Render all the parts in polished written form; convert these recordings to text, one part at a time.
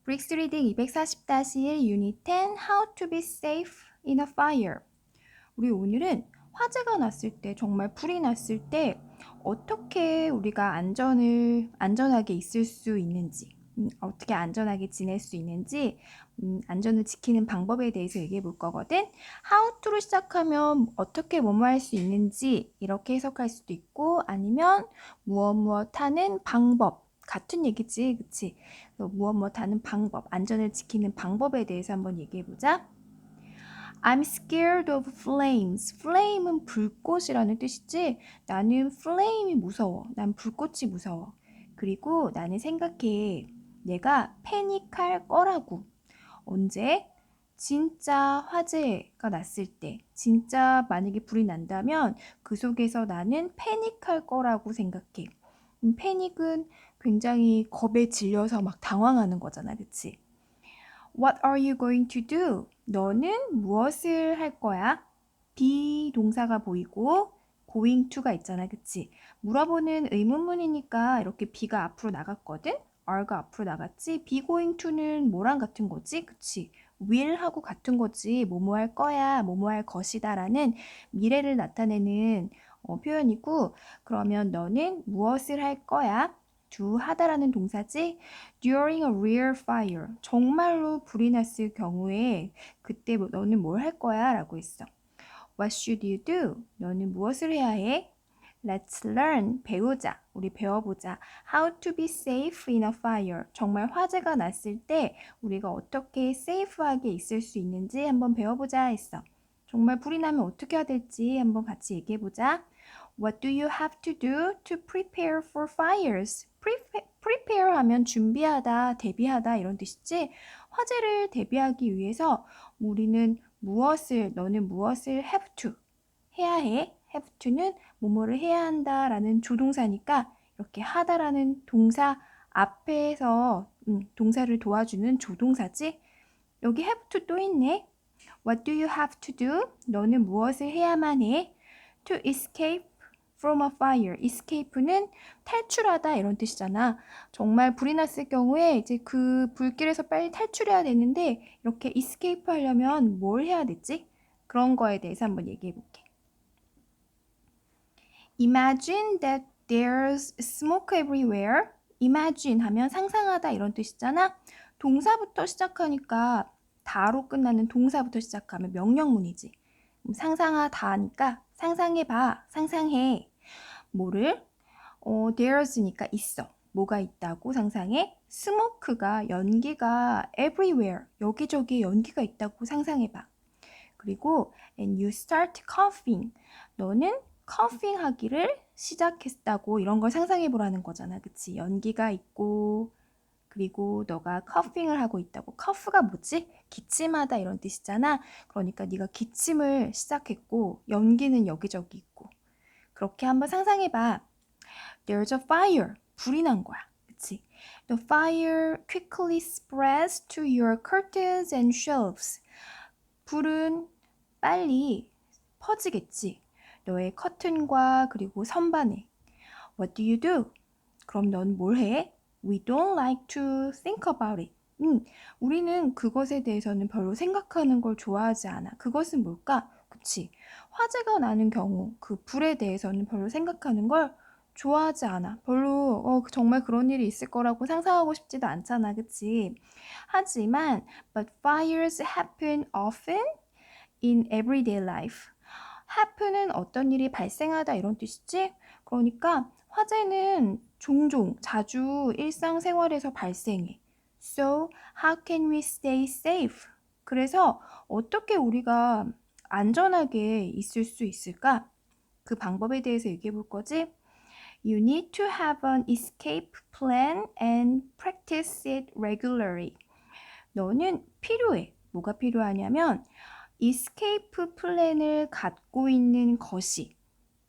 브릭스 리딩 240-1 유닛 10 How to be safe in a fire. 우리 오늘은 화재가 났을 때, 정말 불이 났을 때 어떻게 우리가 안전하게 있을 수 있는지, 어떻게 안전하게 지낼 수 있는지, 안전을 지키는 방법에 대해서 얘기해 볼 거거든. How to로 시작하면 어떻게 뭐뭐 할 수 있는지 이렇게 해석할 수도 있고, 아니면 무엇 하는 방법, 같은 얘기지, 그치? 무엇 하는 방법, 안전을 지키는 방법에 대해서 한번 얘기해 보자. I'm scared of flames. flame은 불꽃이라는 뜻이지. 나는 flame이 무서워. 난 불꽃이 무서워. 그리고 나는 생각해. 내가 패닉할 거라고. 언제? 진짜 화재가 났을 때, 진짜 만약에 불이 난다면 그 속에서 나는 패닉할 거라고 생각해. 패닉은 굉장히 겁에 질려서 막 당황하는 거잖아, 그치? What are you going to do? 너는 무엇을 할 거야? be 동사가 보이고 going to가 있잖아, 그치? 물어보는 의문문이니까 이렇게 be가 앞으로 나갔거든? are가 앞으로 나갔지? be going to는 뭐랑 같은 거지? 그치? will하고 같은 거지. 뭐뭐 할 거야, 뭐뭐 할 것이다 라는 미래를 나타내는 표현이고, 그러면 너는 무엇을 할 거야? do 하다라는 동사지. During a real fire. 정말로 불이 났을 경우에 그때 너는 뭘 할 거야? 라고 했어. What should you do? 너는 무엇을 해야 해? Let's learn. 배우자. 우리 배워보자. How to be safe in a fire. 정말 화재가 났을 때 우리가 어떻게 safe하게 있을 수 있는지 한번 배워보자 했어. 정말 불이 나면 어떻게 해야 될지 한번 같이 얘기해보자. What do you have to do to prepare for fires? prepare 하면 준비하다, 대비하다 이런 뜻이지. 화재를 대비하기 위해서 우리는 너는 무엇을 have to 해야 해. have to는 뭐뭐를 해야 한다라는 조동사니까 이렇게 하다라는 동사 앞에서 동사를 도와주는 조동사지. 여기 have to 또 있네. What do you have to do? 너는 무엇을 해야만 해? To escape from a fire. escape는 탈출하다 이런 뜻이잖아. 정말 불이 났을 경우에 이제 그 불길에서 빨리 탈출해야 되는데 이렇게 escape 하려면 뭘 해야 되지? 그런 거에 대해서 한번 얘기해 볼게. Imagine that there's smoke everywhere. Imagine 하면 상상하다 이런 뜻이잖아. 동사부터 시작하니까 다로 끝나는 동사부터 시작하면 명령문이지. 상상하다 하니까 상상해봐, 상상해. 뭐를? there's니까 있어. 뭐가 있다고 상상해? smoke가 연기가 everywhere, 여기저기에 연기가 있다고 상상해봐. 그리고 and you start coughing. 너는 coughing 하기를 시작했다고 이런 걸 상상해 보라는 거잖아. 그치? 연기가 있고 그리고 너가 coughing을 하고 있다고. cough가 뭐지? 기침하다 이런 뜻이잖아. 그러니까 네가 기침을 시작했고 연기는 여기저기 있고. 그렇게 한번 상상해 봐. There's a fire. 불이 난 거야. 그치? The fire quickly spreads to your curtains and shelves. 불은 빨리 퍼지겠지. 너의 커튼과 그리고 선반에. What do you do? 그럼 넌 뭘 해? We don't like to think about it. 우리는 그것에 대해서는 별로 생각하는 걸 좋아하지 않아. 그것은 뭘까? 그치? 화재가 나는 경우 그 불에 대해서는 별로 생각하는 걸 좋아하지 않아. 별로 정말 그런 일이 있을 거라고 상상하고 싶지도 않잖아. 그치? 하지만 but fires happen often in everyday life. happen은 어떤 일이 발생하다 이런 뜻이지? 그러니까 화재는 종종 자주 일상생활에서 발생해. So, how can we stay safe? 그래서 어떻게 우리가 안전하게 있을 수 있을까? 그 방법에 대해서 얘기해 볼 거지? You need to have an escape plan and practice it regularly. 너는 필요해. 뭐가 필요하냐면 escape 플랜을 갖고 있는 것이,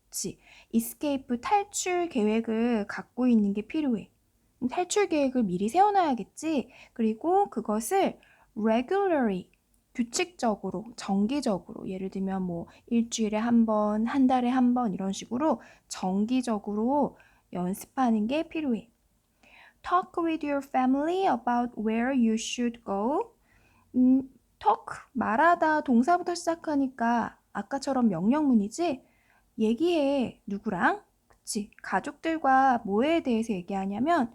그치? escape 탈출 계획을 갖고 있는 게 필요해. 탈출 계획을 미리 세워놔야겠지. 그리고 그것을 regularly, 규칙적으로, 정기적으로, 예를 들면 뭐 일주일에 한 번, 한 달에 한 번 이런 식으로 정기적으로 연습하는 게 필요해. talk with your family about where you should go. talk, 말하다 동사부터 시작하니까 아까처럼 명령문이지? 얘기해. 누구랑? 그치. 가족들과 뭐에 대해서 얘기하냐면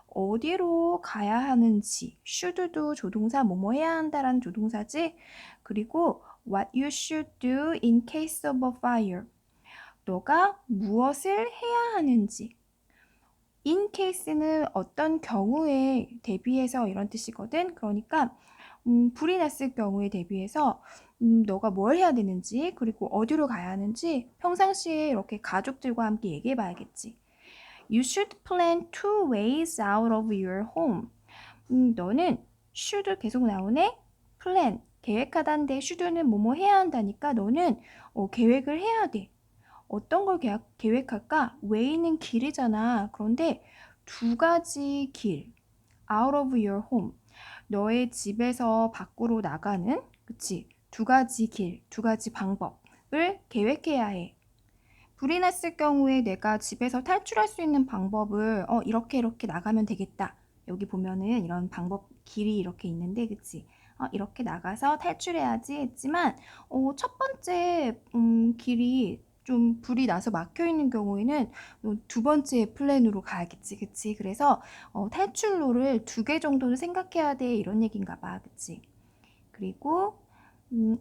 어디로 가야 하는지, should도 조동사 뭐뭐 해야 한다라는 조동사지. 그리고 what you should do in case of a fire. 너가 무엇을 해야 하는지. in case는 어떤 경우에 대비해서 이런 뜻이거든. 그러니까 불이 났을 경우에 대비해서 너가 뭘 해야 되는지 그리고 어디로 가야 하는지 평상시에 이렇게 가족들과 함께 얘기해 봐야겠지. You should plan 2 ways out of your home. 너는 should 계속 나오네. plan 계획하다인데 should는 뭐뭐 해야 한다니까 너는 계획을 해야 돼. 어떤 걸 계획할까? way는 길이잖아. 그런데 2가지 길. out of your home. 너의 집에서 밖으로 나가는, 그치? 2가지 길, 2가지 방법을 계획해야 해. 불이 났을 경우에 내가 집에서 탈출할 수 있는 방법을 이렇게 나가면 되겠다. 여기 보면은 이런 방법 길이 이렇게 있는데 그치? 이렇게 나가서 탈출해야지 했지만 첫 번째 길이 좀 불이 나서 막혀 있는 경우에는 2번째 플랜으로 가야겠지, 그치? 그래서 탈출로를 2개 정도는 생각해야 돼 이런 얘기인가 봐, 그치? 그리고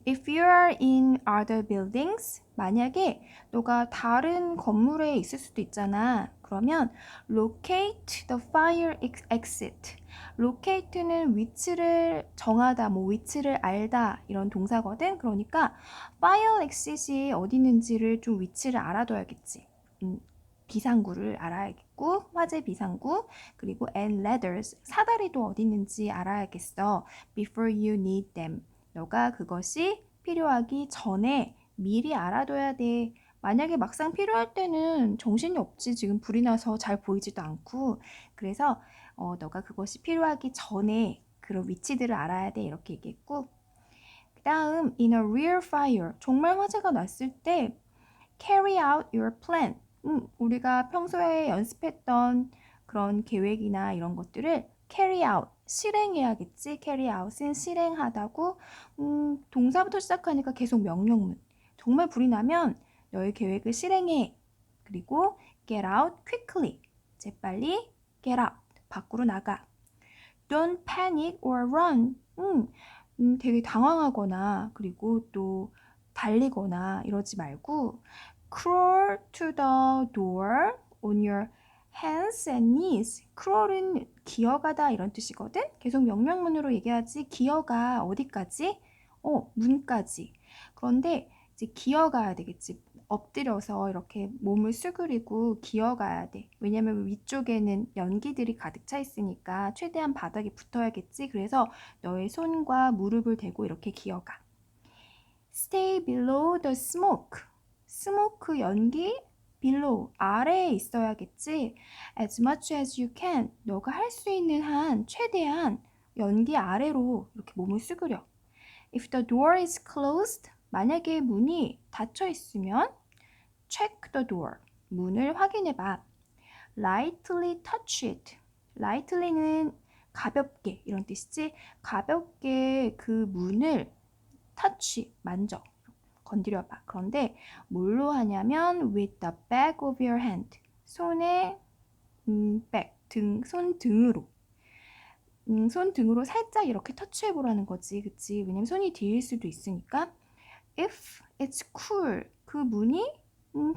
if you are in other buildings, 만약에 너가 다른 건물에 있을 수도 있잖아. 그러면 locate the fire exit. locate는 위치를 정하다, 뭐 위치를 알다 이런 동사거든. 그러니까 fire exit이 어디 있는지를 좀 위치를 알아둬야겠지. 비상구를 알아야겠고, 화재 비상구, 그리고 and ladders, 사다리도 어디 있는지 알아야겠어. before you need them. 너가 그것이 필요하기 전에 미리 알아둬야 돼. 만약에 막상 필요할 때는 정신이 없지. 지금 불이 나서 잘 보이지도 않고. 그래서 너가 그것이 필요하기 전에 그런 위치들을 알아야 돼. 이렇게 얘기했고. 그 다음, in a real fire. 정말 화재가 났을 때 carry out your plan. 우리가 평소에 연습했던 그런 계획이나 이런 것들을 carry out, 실행해야겠지. carry out은 실행하다고. 동사부터 시작하니까 계속 명령문. 정말 불이 나면 너의 계획을 실행해. 그리고 get out quickly. 재빨리 get out. 밖으로 나가. Don't panic or run. 되게 당황하거나 그리고 또 달리거나 이러지 말고 crawl to the door on your hands and knees. crawl은 기어가다 이런 뜻이거든. 계속 명령문으로 얘기하지. 기어가 어디까지? 문까지. 그런데 이제 기어가야 되겠지. 엎드려서 이렇게 몸을 수그리고 기어가야 돼. 왜냐면 위쪽에는 연기들이 가득 차 있으니까 최대한 바닥에 붙어야겠지. 그래서 너의 손과 무릎을 대고 이렇게 기어가. Stay below the smoke. 스모크 연기 below 아래에 있어야겠지. As much as you can. 너가 할 수 있는 한 최대한 연기 아래로 이렇게 몸을 수그려. If the door is closed. 만약에 문이 닫혀 있으면 check the door. 문을 확인해 봐. Lightly touch it. lightly는 가볍게 이런 뜻이지. 가볍게 그 문을 touch 만져. 건드려 봐. 그런데 뭘로 하냐면 with the back of your hand. 손의 back, 손등으로. 손등으로 살짝 이렇게 터치해 보라는 거지. 그치? 왜냐면 손이 뒤일 수도 있으니까. If it's cool. 그 문이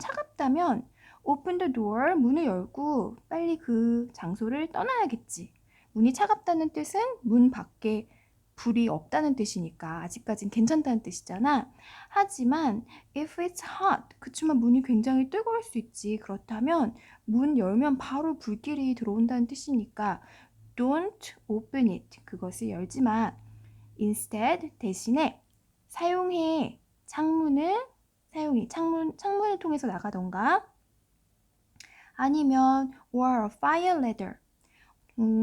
차갑다면 open the door. 문을 열고 빨리 그 장소를 떠나야겠지. 문이 차갑다는 뜻은 문 밖에 불이 없다는 뜻이니까 아직까진 괜찮다는 뜻이잖아. 하지만 if it's hot, 그치만 문이 굉장히 뜨거울 수 있지. 그렇다면 문 열면 바로 불길이 들어온다는 뜻이니까 don't open it, 그것을 열지 마. instead, 대신에 사용해. 창문을 통해서 나가던가 아니면 or a fire ladder,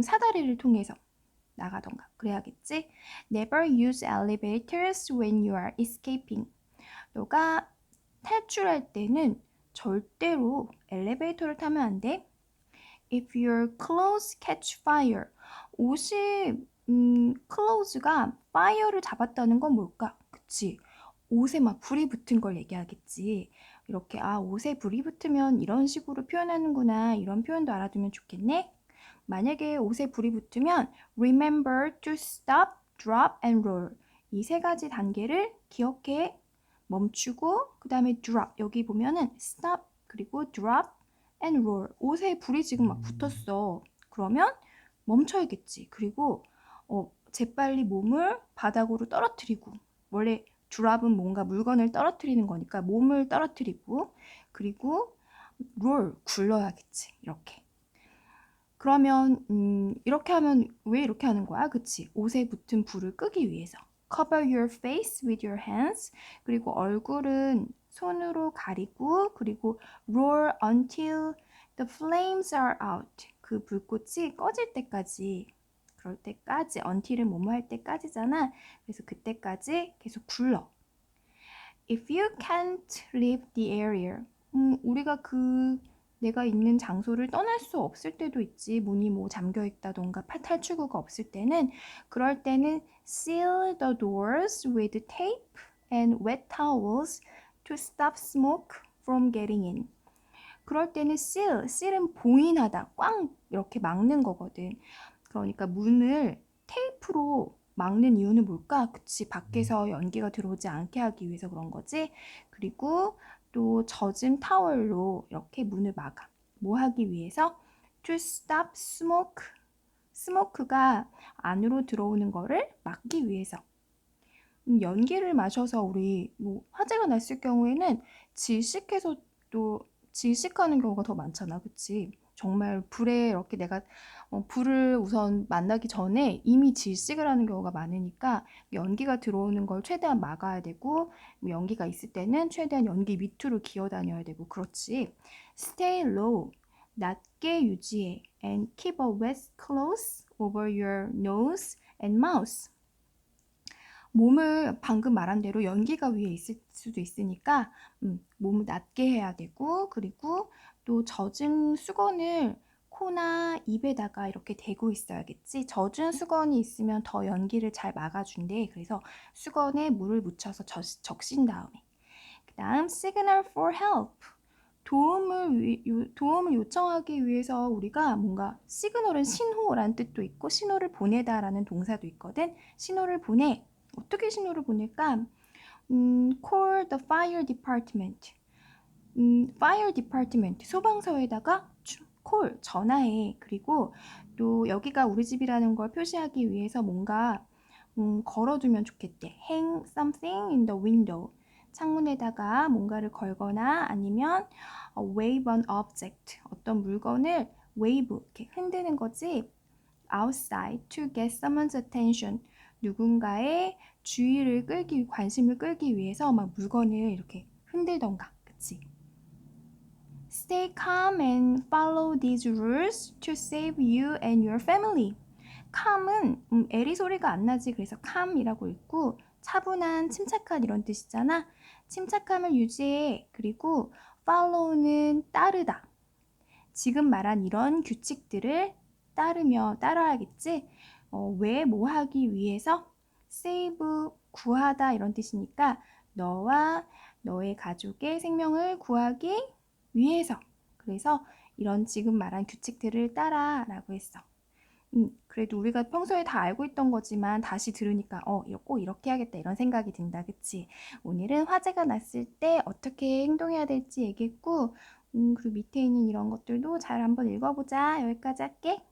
사다리를 통해서 나가던가 그래야겠지. Never use elevators when you are escaping. 너가 탈출할 때는 절대로 엘리베이터를 타면 안 돼. If your clothes catch fire. 옷이 clothes가 fire를 잡았다는 건 뭘까? 그치? 옷에 막 불이 붙은 걸 얘기하겠지. 이렇게 옷에 불이 붙으면 이런 식으로 표현하는구나. 이런 표현도 알아두면 좋겠네. 만약에 옷에 불이 붙으면 remember to stop, drop and roll. 이 세 가지 단계를 기억해. 멈추고 그 다음에 drop. 여기 보면은 stop 그리고 drop and roll. 옷에 불이 지금 막 붙었어. 그러면 멈춰야겠지. 그리고 재빨리 몸을 바닥으로 떨어뜨리고 원래 drop은 뭔가 물건을 떨어뜨리는 거니까 몸을 떨어뜨리고 그리고 roll 굴러야겠지. 이렇게. 그러면 이렇게 하면 왜 이렇게 하는 거야? 그치? 옷에 붙은 불을 끄기 위해서. Cover your face with your hands. 그리고 얼굴은 손으로 가리고 그리고 roar until the flames are out. 그 불꽃이 꺼질 때까지 그럴 때까지 until은 뭐뭐 할 때까지잖아. 그래서 그때까지 계속 굴러. If you can't leave the area. 우리가 내가 있는 장소를 떠날 수 없을 때도 있지. 문이 뭐 잠겨 있다던가 탈출구가 없을 때는 그럴 때는 seal the doors with tape and wet towels to stop smoke from getting in. 그럴 때는 seal은 봉인하다, 꽝 이렇게 막는 거거든. 그러니까 문을 테이프로 막는 이유는 뭘까? 그치, 밖에서 연기가 들어오지 않게 하기 위해서 그런 거지. 그리고 또 젖은 타월로 이렇게 문을 막아. 뭐 하기 위해서? To stop smoke. 스모크가 안으로 들어오는 거를 막기 위해서. 연기를 마셔서 우리 뭐 화재가 났을 경우에는 질식해서 또 질식하는 경우가 더 많잖아. 그치? 정말 불에 이렇게 내가 불을 우선 만나기 전에 이미 질식을 하는 경우가 많으니까 연기가 들어오는 걸 최대한 막아야 되고 뭐 연기가 있을 때는 최대한 연기 밑으로 기어 다녀야 되고 그렇지. Stay low. 낮게 유지해. And keep a wet cloth over your nose and mouth. 몸을 방금 말한 대로 연기가 위에 있을 수도 있으니까 몸을 낮게 해야 되고 그리고 또 젖은 수건을 코나 입에다가 이렇게 대고 있어야겠지. 젖은 수건이 있으면 더 연기를 잘 막아준대. 그래서 수건에 물을 묻혀서 적신 다음에 그 다음 signal for help. 도움을 요청하기 위해서 우리가 뭔가 시그널은 신호라는 뜻도 있고 신호를 보내다라는 동사도 있거든. 신호를 보내. 어떻게 신호를 보낼까? Call the fire department. fire department 소방서에다가 call 전화해. 그리고 또 여기가 우리 집이라는 걸 표시하기 위해서 뭔가 걸어두면 좋겠대. Hang something in the window. 창문에다가 뭔가를 걸거나 아니면 wave an object. 어떤 물건을 wave 이렇게 흔드는 거지. outside to get someone's attention. 누군가의 관심을 끌기 위해서 막 물건을 이렇게 흔들던가. 그치? Stay calm and follow these rules to save you and your family. calm은 에리 소리가 안 나지. 그래서 calm이라고 읽고 차분한, 침착한 이런 뜻이잖아. 침착함을 유지해. 그리고 follow는 따르다. 지금 말한 이런 규칙들을 따라야겠지? 왜 뭐 하기 위해서? save, 구하다 이런 뜻이니까 너와 너의 가족의 생명을 구하기 위해서. 그래서 이런 지금 말한 규칙들을 따라라고 했어. 그래도 우리가 평소에 다 알고 있던 거지만 다시 들으니까 꼭 이렇게 해야겠다 이런 생각이 든다. 그치? 오늘은 화재가 났을 때 어떻게 행동해야 될지 얘기했고 그리고 밑에 있는 이런 것들도 잘 한번 읽어보자. 여기까지 할게.